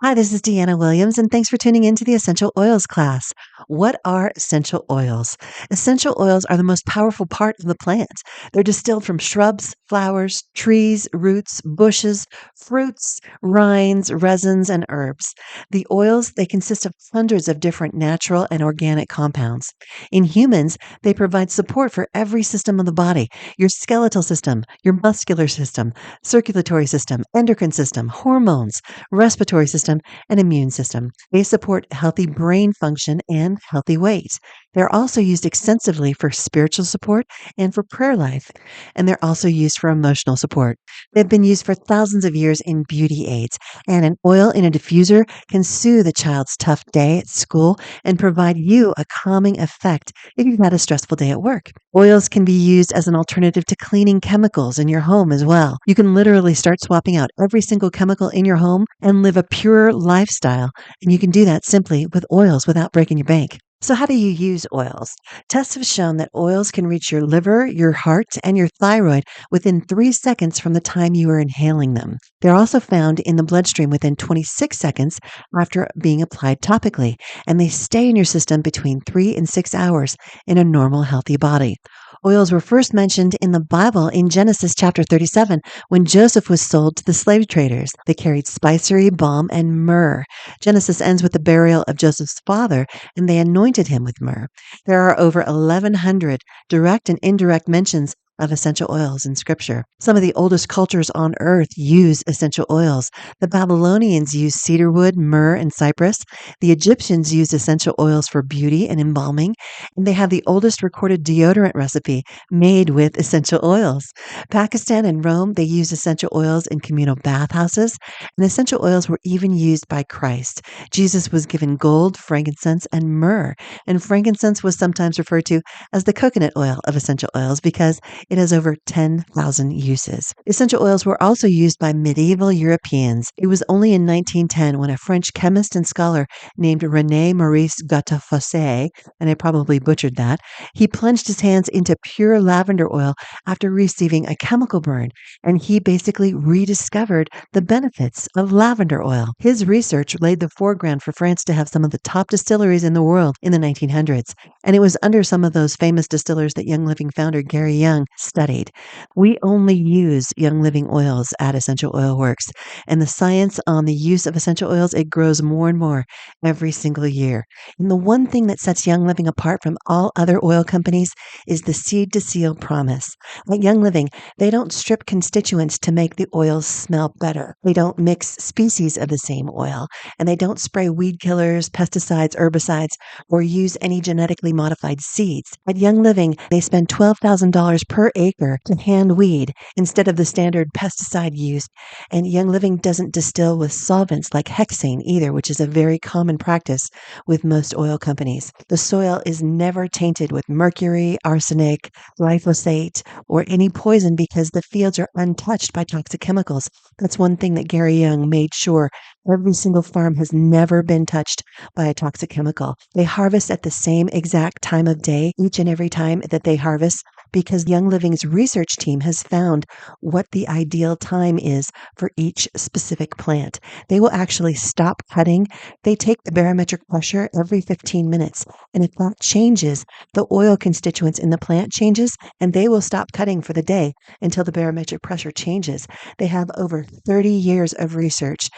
Hi, this is Deanna Williams, and thanks for tuning in to the Essential Oils class. What are essential oils? Essential oils are the most powerful part of the plant. They're distilled from shrubs, flowers, trees, roots, bushes, fruits, rinds, resins, and herbs. The oils, they consist of hundreds of different natural and organic compounds. In humans, they provide support for every system of the body: your skeletal system, your muscular system, circulatory system, endocrine system, hormones, respiratory system, and immune system. They support healthy brain function and healthy weight. They're also used extensively for spiritual support and for prayer life, and they're also used for emotional support. They've been used for thousands of years in beauty aids, and an oil in a diffuser can soothe a child's tough day at school and provide you a calming effect if you've had a stressful day at work. Oils can be used as an alternative to cleaning chemicals in your home as well. You can literally start swapping out every single chemical in your home and live a pure lifestyle. And you can do that simply with oils without breaking your bank. So, how do you use oils? Tests have shown that oils can reach your liver, your heart, and your thyroid within 3 seconds from the time you are inhaling them. They're also found in the bloodstream within 26 seconds after being applied topically, and they stay in your system between 3 and 6 hours in a normal, healthy body. Oils were first mentioned in the Bible in Genesis chapter 37 when Joseph was sold to the slave traders. They carried spicery, balm, and myrrh. Genesis ends with the burial of Joseph's father, and they anointed him with myrrh. There are over 1,100 direct and indirect mentions of essential oils in Scripture. Some of the oldest cultures on earth use essential oils. The Babylonians used cedarwood, myrrh, and cypress. The Egyptians used essential oils for beauty and embalming, and they have the oldest recorded deodorant recipe made with essential oils. Pakistan and Rome, they used essential oils in communal bathhouses, and essential oils were even used by Christ. Jesus was given gold, frankincense, and myrrh, and frankincense was sometimes referred to as the coconut oil of essential oils because it has over 10,000 uses. Essential oils were also used by medieval Europeans. It was only in 1910 when a French chemist and scholar named René Maurice Gattefossé, and I probably butchered that, he plunged his hands into pure lavender oil after receiving a chemical burn, and he basically rediscovered the benefits of lavender oil. His research laid the foreground for France to have some of the top distilleries in the world in the 1900s, and it was under some of those famous distillers that Young Living founder Gary Young studied. We only use Young Living oils at Essential Oil Works, and the science on the use of essential oils, it grows more and more every single year. And the one thing that sets Young Living apart from all other oil companies is the seed to seal promise. At Young Living, they don't strip constituents to make the oils smell better. They don't mix species of the same oil, and they don't spray weed killers, pesticides, herbicides, or use any genetically modified seeds. At Young Living, they spend $12,000 per acre to hand weed instead of the standard pesticide used. And Young Living doesn't distill with solvents like hexane either, which is a very common practice with most oil companies. The soil is never tainted with mercury, arsenic, glyphosate, or any poison because the fields are untouched by toxic chemicals. That's one thing that Gary Young made sure every single farm has never been touched by a toxic chemical. They harvest at the same exact time of day each and every time that they harvest because Young Living's research team has found what the ideal time is for each specific plant. They will actually stop cutting. They take the barometric pressure every 15 minutes. And if that changes, the oil constituents in the plant changes, and they will stop cutting for the day until the barometric pressure changes. They have over 30 years of research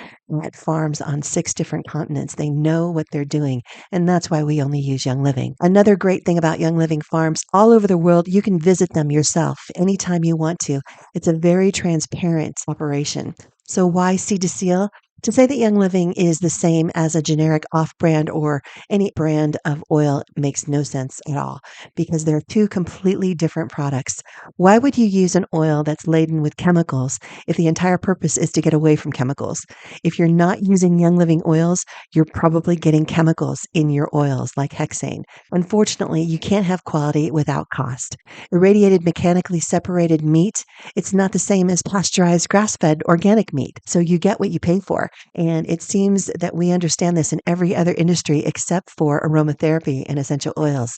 at farms on 6 different continents. They know what they're doing, and that's why we only use Young Living. Another great thing about Young Living farms all over the world, you can visit them yourself anytime you want to. It's a very transparent operation. So why Seed to Seal? To say that Young Living is the same as a generic off-brand or any brand of oil makes no sense at all because they're two completely different products. Why would you use an oil that's laden with chemicals if the entire purpose is to get away from chemicals? If you're not using Young Living oils, you're probably getting chemicals in your oils like hexane. Unfortunately, you can't have quality without cost. Irradiated mechanically separated meat, it's not the same as pasteurized grass-fed organic meat, so you get what you pay for. more. And it seems that we understand this in every other industry except for aromatherapy and essential oils.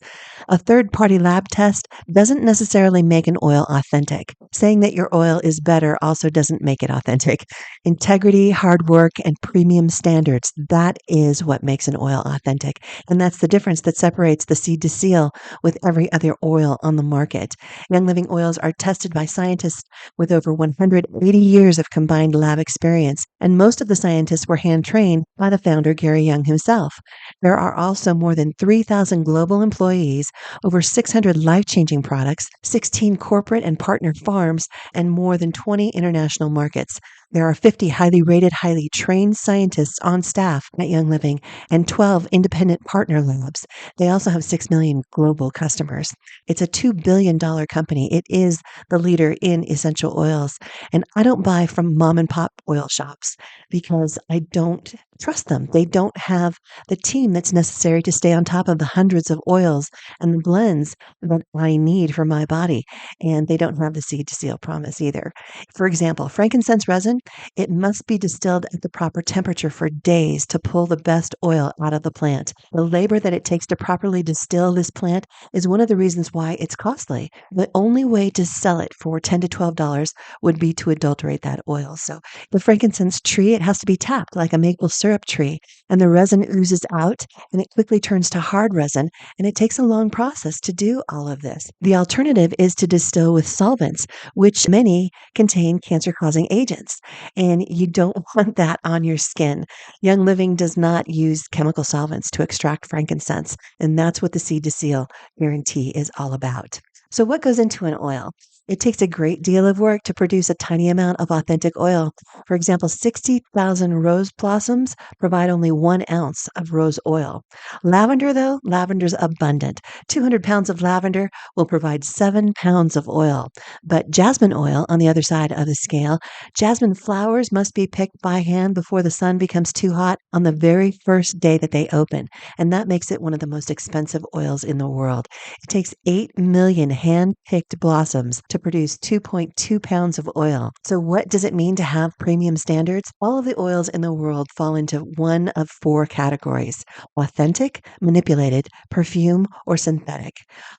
A third party lab test doesn't necessarily make an oil authentic. Saying that your oil is better also doesn't make it authentic. Integrity, hard work, and premium standards, that is what makes an oil authentic. And that's the difference that separates the seed to seal with every other oil on the market. Young Living oils are tested by scientists with over 180 years of combined lab experience, and most of the scientists were hand trained by the founder, Gary Young himself. There are also more than 3,000 global employees, over 600 life changing products, 16 corporate and partner farms, and more than 20 international markets. There are 50 highly rated, highly trained scientists on staff at Young Living and 12 independent partner labs. They also have 6 million global customers. It's a $2 billion company. It is the leader in essential oils. And I don't buy from mom and pop oil shops because I don't trust them. They don't have the team that's necessary to stay on top of the hundreds of oils and the blends that I need for my body. And they don't have the seed to seal promise either. For example, frankincense resin, it must be distilled at the proper temperature for days to pull the best oil out of the plant. The labor that it takes to properly distill this plant is one of the reasons why it's costly. The only way to sell it for $10 to $12 would be to adulterate that oil. So the frankincense tree, it has to be tapped like a maple syrup tree, and the resin oozes out and it quickly turns to hard resin, and it takes a long process to do all of this. The alternative is to distill with solvents, which many contain cancer-causing agents, and you don't want that on your skin. Young Living does not use chemical solvents to extract frankincense, and that's what the Seed to Seal guarantee is all about. So what goes into an oil? It takes a great deal of work to produce a tiny amount of authentic oil. For example, 60,000 rose blossoms provide only 1 ounce of rose oil. Lavender, though, lavender's abundant. 200 pounds of lavender will provide 7 pounds of oil. But jasmine oil, on the other side of the scale, jasmine flowers must be picked by hand before the sun becomes too hot on the very first day that they open. And that makes it one of the most expensive oils in the world. It takes 8 million hand-picked blossoms to produce 2.2 pounds of oil. So what does it mean to have premium standards? All of the oils in the world fall into one of 4 categories: authentic, manipulated, perfume, or synthetic.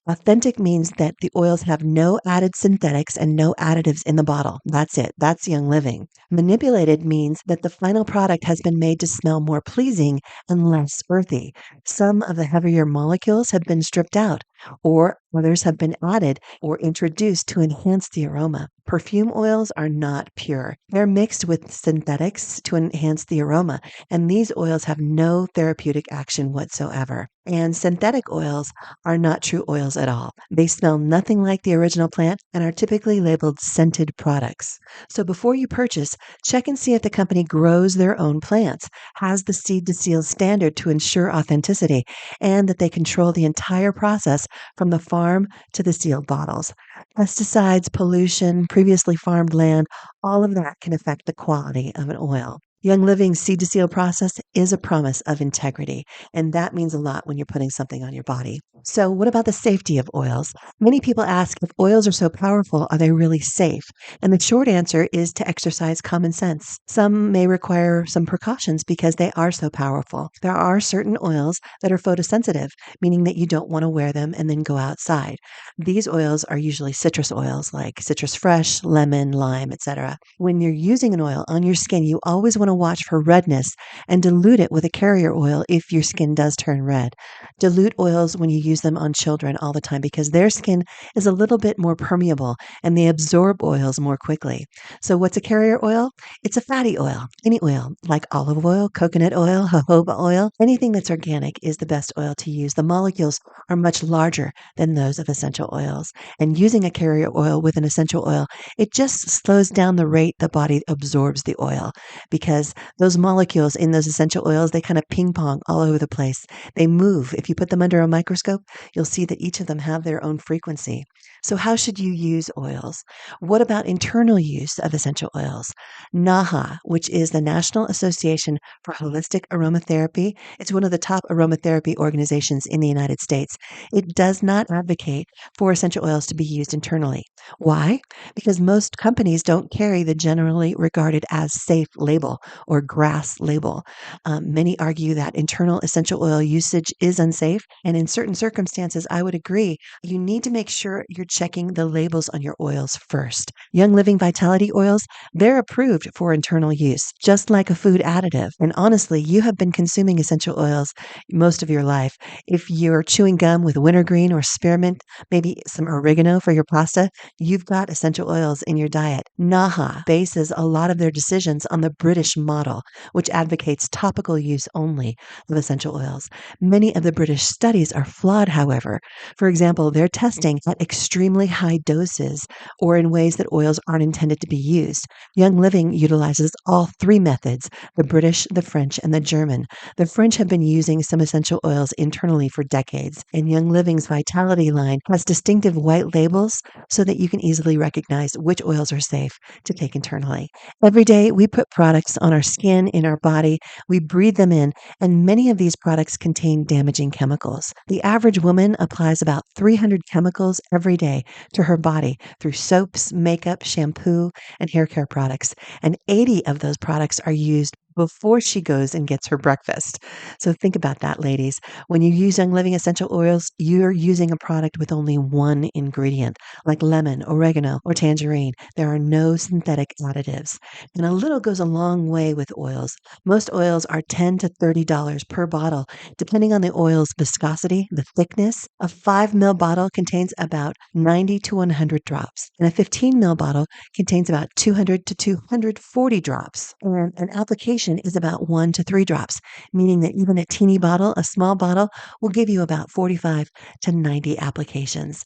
Authentic means that the oils have no added synthetics and no additives in the bottle. That's it. That's Young Living. Manipulated means that the final product has been made to smell more pleasing and less earthy. Some of the heavier molecules have been stripped out, or others have been added or introduced to enhance the aroma. Perfume oils are not pure. They're mixed with synthetics to enhance the aroma, and these oils have no therapeutic action whatsoever. And synthetic oils are not true oils at all. They smell nothing like the original plant and are typically labeled scented products. So before you purchase, check and see if the company grows their own plants, has the Seed to Seal standard to ensure authenticity, and that they control the entire process from the farm to the sealed bottles. Pesticides, pollution, previously farmed land, all of that can affect the quality of an oil. Young Living's Seed to Seal process is a promise of integrity, and that means a lot when you're putting something on your body. So, what about the safety of oils? Many people ask, if oils are so powerful, are they really safe? And the short answer is to exercise common sense. Some may require some precautions because they are so powerful. There are certain oils that are photosensitive, meaning that you don't want to wear them and then go outside. These oils are usually citrus oils like citrus fresh, lemon, lime, etc. When you're using an oil on your skin, you always want to watch for redness and dilute it with a carrier oil if your skin does turn red. Dilute oils when you use them on children all the time because their skin is a little bit more permeable and they absorb oils more quickly. So what's a carrier oil? It's a fatty oil. Any oil like olive oil, coconut oil, jojoba oil, anything that's organic is the best oil to use. The molecules are much larger than those of essential oils. And using a carrier oil with an essential oil, it just slows down the rate the body absorbs the oil because those molecules in those essential oils, they kind of ping pong all over the place. They move. If you put them under a microscope, you'll see that each of them have their own frequency. So how should you use oils? What about internal use of essential oils? NAHA, which is the National Association for Holistic Aromatherapy, it's one of the top aromatherapy organizations in the United States. It does not advocate for essential oils to be used internally. Why? Because most companies don't carry the generally regarded as safe label or GRAS label. Many argue that internal essential oil usage is unsafe, and in certain circumstances, I would agree. You need to make sure you're checking the labels on your oils first. Young Living Vitality oils, they're approved for internal use, just like a food additive. And honestly, you have been consuming essential oils most of your life. If you're chewing gum with wintergreen or spearmint, maybe some oregano for your pasta, you've got essential oils in your diet. NAHA bases a lot of their decisions on the British model, which advocates topical use only of essential oils. Many of the British studies are flawed, however. For example, they're testing at extremely high doses or in ways that oils aren't intended to be used. Young Living utilizes all three methods: the British, the French, and the German. The French have been using some essential oils internally for decades, and Young Living's Vitality line has distinctive white labels so that you can easily recognize which oils are safe to take internally. Every day, we put products on our skin, in our body, we breathe them in, and many of these products contain damaging chemicals. The average woman applies about 300 chemicals every day to her body through soaps, makeup, shampoo, and hair care products, and 80 of those products are used before she goes and gets her breakfast. So think about that, ladies. When you use Young Living essential oils, you're using a product with only one ingredient, like lemon, oregano, or tangerine. There are no synthetic additives. And a little goes a long way with oils. Most oils are $10 to $30 per bottle, depending on the oil's viscosity, the thickness. A 5 ml bottle contains about 90 to 100 drops, and a 15 ml bottle contains about 200 to 240 drops. And an application is about 1 to 3 drops, meaning that even a teeny bottle, a small bottle, will give you about 45 to 90 applications.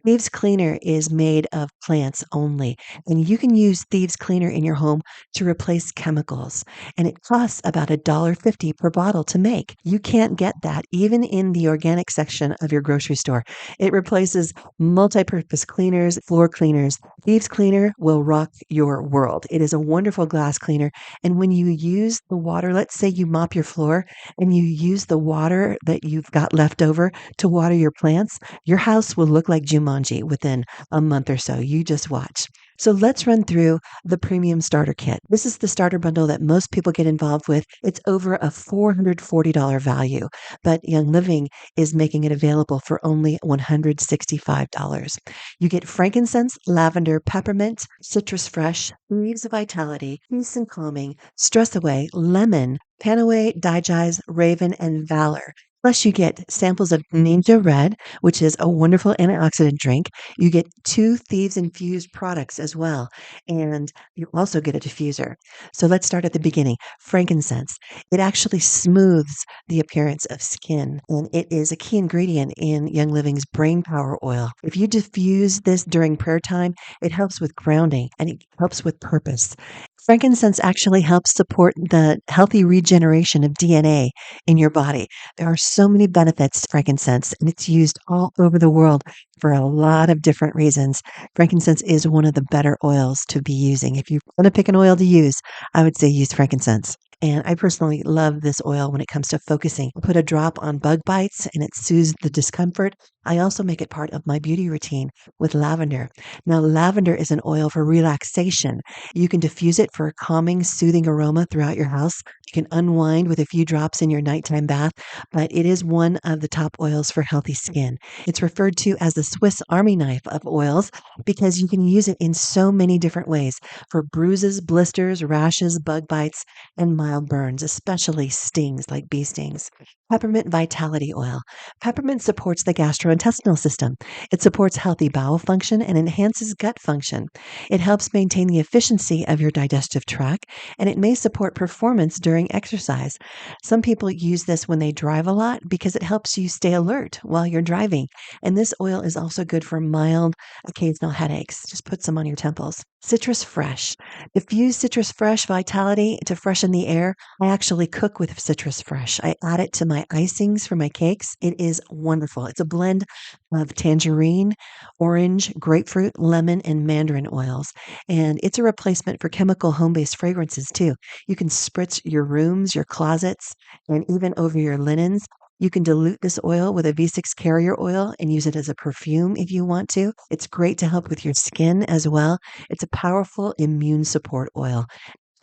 Thieves Cleaner is made of plants only, and you can use Thieves Cleaner in your home to replace chemicals, and it costs about $1.50 per bottle to make. You can't get that even in the organic section of your grocery store. It replaces multi-purpose cleaners, floor cleaners. Thieves Cleaner will rock your world. It is a wonderful glass cleaner, and when you use the water, let's say you mop your floor and you use the water that you've got left over to water your plants, your house will look like Jumanji within a month or so. You just watch. So let's run through the premium starter kit. This is the starter bundle that most people get involved with. It's over a $440 value, but Young Living is making it available for only $165. You get frankincense, lavender, peppermint, citrus fresh, leaves vitality, peace and calming, stress away, lemon, Panaway, Digize, Raven, and Valor. Plus, you get samples of Ninja Red, which is a wonderful antioxidant drink. You get 2 Thieves infused products as well, and you also get a diffuser. So let's start at the beginning. Frankincense. It actually smooths the appearance of skin, and it is a key ingredient in Young Living's Brain Power Oil. If you diffuse this during prayer time, it helps with grounding and it helps with purpose. Frankincense actually helps support the healthy regeneration of DNA in your body. There are so many benefits to frankincense, and it's used all over the world for a lot of different reasons. Frankincense is one of the better oils to be using. If you're going to pick an oil to use, I would say use frankincense. And I personally love this oil when it comes to focusing. I put a drop on bug bites and it soothes the discomfort. I also make it part of my beauty routine with lavender. Now, lavender is an oil for relaxation. You can diffuse it for a calming, soothing aroma throughout your house. You can unwind with a few drops in your nighttime bath, but it is one of the top oils for healthy skin. It's referred to as the Swiss Army knife of oils because you can use it in so many different ways for bruises, blisters, rashes, bug bites, and mild burns, especially stings like bee stings. Peppermint Vitality Oil. Peppermint supports the gastrointestinal system. It supports healthy bowel function and enhances gut function. It helps maintain the efficiency of your digestive tract, and it may support performance during exercise. Some people use this when they drive a lot because it helps you stay alert while you're driving. And this oil is also good for mild, occasional headaches. Just put some on your temples. Citrus Fresh. Diffuse Citrus Fresh Vitality to freshen the air. I actually cook with Citrus Fresh. I add it to my icings for my cakes. It is wonderful. It's a blend of tangerine, orange, grapefruit, lemon, and mandarin oils. And it's a replacement for chemical home-based fragrances too. You can spritz your rooms, your closets, and even over your linens. You can dilute this oil with a V6 carrier oil and use it as a perfume if you want to. It's great to help with your skin as well. It's a powerful immune support oil.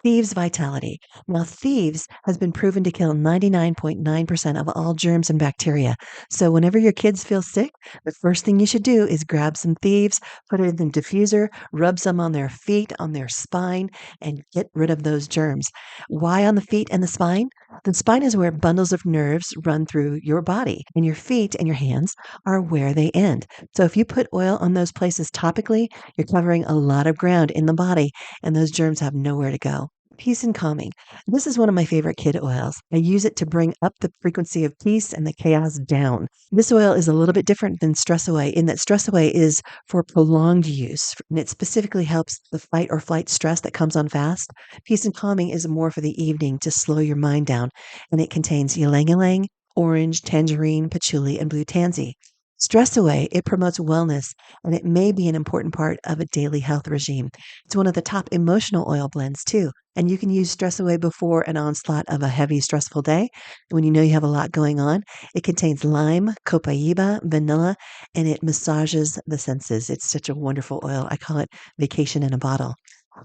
Thieves Vitality. Now, Thieves has been proven to kill 99.9% of all germs and bacteria. So, whenever your kids feel sick, the first thing you should do is grab some Thieves, put it in the diffuser, rub some on their feet, on their spine, and get rid of those germs. Why on the feet and the spine? The spine is where bundles of nerves run through your body, and your feet and your hands are where they end. So, if you put oil on those places topically, you're covering a lot of ground in the body, and those germs have nowhere to go. Peace and calming. This is one of my favorite kid oils. I use it to bring up the frequency of peace and the chaos down. This oil is a little bit different than Stress Away in that Stress Away is for prolonged use, and it specifically helps the fight or flight stress that comes on fast. Peace and calming is more for the evening to slow your mind down, and it contains ylang ylang, orange, tangerine, patchouli, and blue tansy. Stress Away, it promotes wellness, and it may be an important part of a daily health regime. It's one of the top emotional oil blends, too. And you can use Stress Away before an onslaught of a heavy, stressful day. When you know you have a lot going on, it contains lime, copaiba, vanilla, and it massages the senses. It's such a wonderful oil. I call it vacation in a bottle.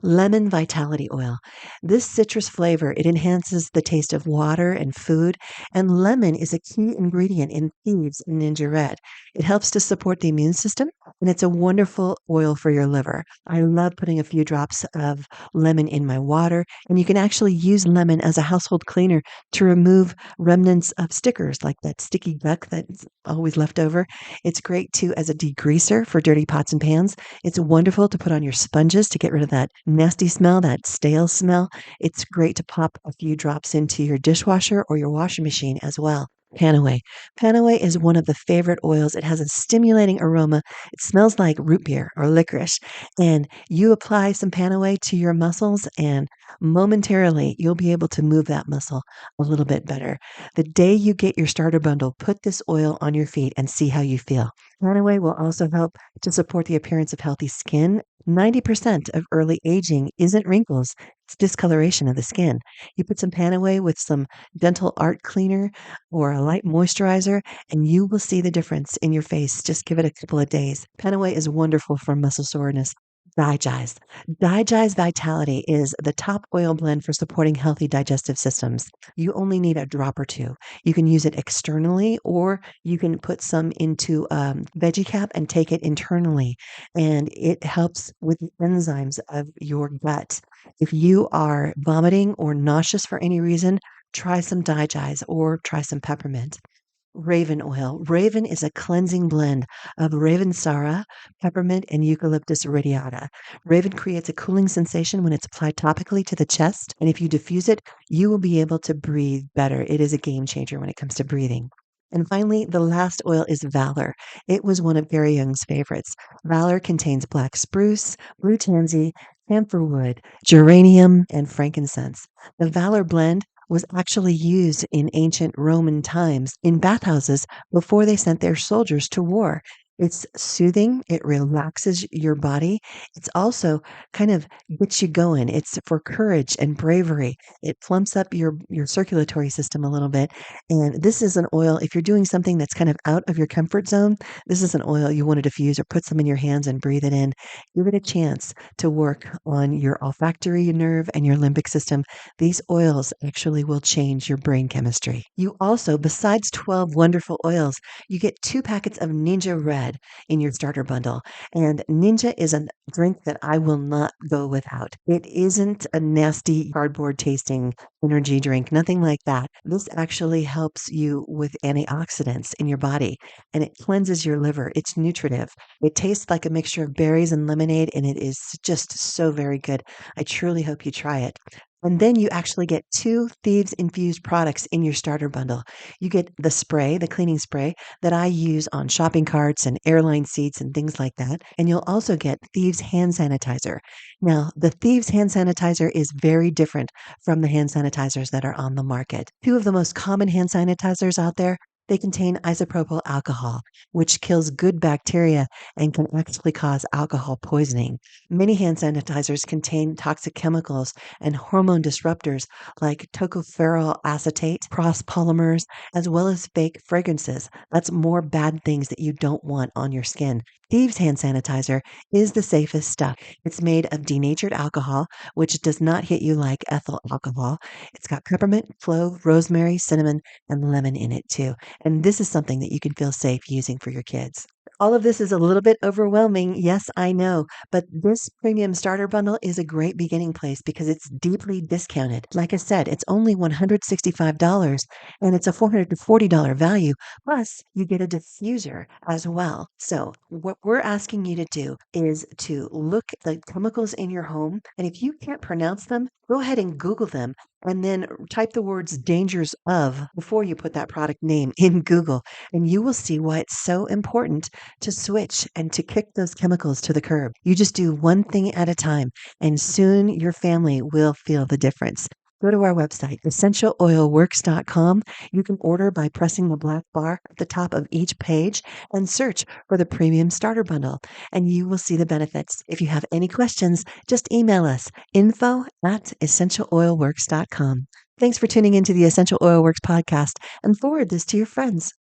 Lemon Vitality Oil. This citrus flavor, it enhances the taste of water and food, and lemon is a key ingredient in Thieves and Ninja Red. It helps to support the immune system, and it's a wonderful oil for your liver. I love putting a few drops of lemon in my water, and you can actually use lemon as a household cleaner to remove remnants of stickers like that sticky duck that's always left over. It's great too as a degreaser for dirty pots and pans. It's wonderful to put on your sponges to get rid of that nasty smell, that stale smell. It's great to pop a few drops into your dishwasher or your washing machine as well. Panaway. Panaway is one of the favorite oils. It has a stimulating aroma. It smells like root beer or licorice. And you apply some Panaway to your muscles, and momentarily you'll be able to move that muscle a little bit better. The day you get your starter bundle, put this oil on your feet and see how you feel. Panaway will also help to support the appearance of healthy skin. 90% of early aging isn't wrinkles, it's discoloration of the skin. You put some Panaway with some dental art cleaner or a light moisturizer, and you will see the difference in your face. Just give it a couple of days. Panaway is wonderful for muscle soreness. Digest. Digest Vitality is the top oil blend for supporting healthy digestive systems. You only need a drop or two. You can use it externally, or you can put some into veggie cap and take it internally. And it helps with the enzymes of your gut. If you are vomiting or nauseous for any reason, try some Digest or try some peppermint. Raven oil. Raven is a cleansing blend of Ravensara, peppermint, and Eucalyptus radiata. Raven creates a cooling sensation when it's applied topically to the chest, and if you diffuse it, you will be able to breathe better. It is a game changer when it comes to breathing. And finally, the last oil is Valor. It was one of Gary Young's favorites. Valor contains black spruce, blue tansy, camphorwood, geranium, and frankincense. The Valor blend was actually used in ancient Roman times in bathhouses before they sent their soldiers to war. It's soothing, it relaxes your body. It's also kind of gets you going. It's for courage and bravery. It plumps up your circulatory system a little bit. And this is an oil, if you're doing something that's kind of out of your comfort zone, this is an oil you want to diffuse or put some in your hands and breathe it in. Give it a chance to work on your olfactory nerve and your limbic system. These oils actually will change your brain chemistry. You also, besides 12 wonderful oils, you get 2 packets of Ninja Red in your starter bundle. And Ninja is a drink that I will not go without. It isn't a nasty cardboard tasting energy drink, nothing like that. This actually helps you with antioxidants in your body, and it cleanses your liver. It's nutritive. It tastes like a mixture of berries and lemonade, and it is just so very good. I truly hope you try it. And then you actually get 2 Thieves infused products in your starter bundle. You get the spray, the cleaning spray that I use on shopping carts and airline seats and things like that. And you'll also get Thieves hand sanitizer. Now, the Thieves hand sanitizer is very different from the hand sanitizers that are on the market. 2 of the most common hand sanitizers out there They contain isopropyl alcohol, which kills good bacteria and can actually cause alcohol poisoning. Many hand sanitizers contain toxic chemicals and hormone disruptors like tocopherol acetate, cross polymers, as well as fake fragrances. That's more bad things that you don't want on your skin. Thieves hand sanitizer is the safest stuff. It's made of denatured alcohol, which does not hit you like ethyl alcohol. It's got peppermint, clove, rosemary, cinnamon, and lemon in it too. And this is something that you can feel safe using for your kids. All of this is a little bit overwhelming. Yes, I know. But this premium starter bundle is a great beginning place because it's deeply discounted. Like I said, it's only $165 and it's a $440 value. Plus, you get a diffuser as well. So, what we're asking you to do is to look at the chemicals in your home. And if you can't pronounce them, go ahead and Google them and then type the words dangers of before you put that product name in Google. And you will see why it's so important to switch and to kick those chemicals to the curb. You just do one thing at a time, and soon your family will feel the difference. Go to our website, essentialoilworks.com. You can order by pressing the black bar at the top of each page and search for the premium starter bundle, and you will see the benefits. If you have any questions, just email us info@essentialoilworks.com. Thanks for tuning into the Essential Oil Works podcast and forward this to your friends.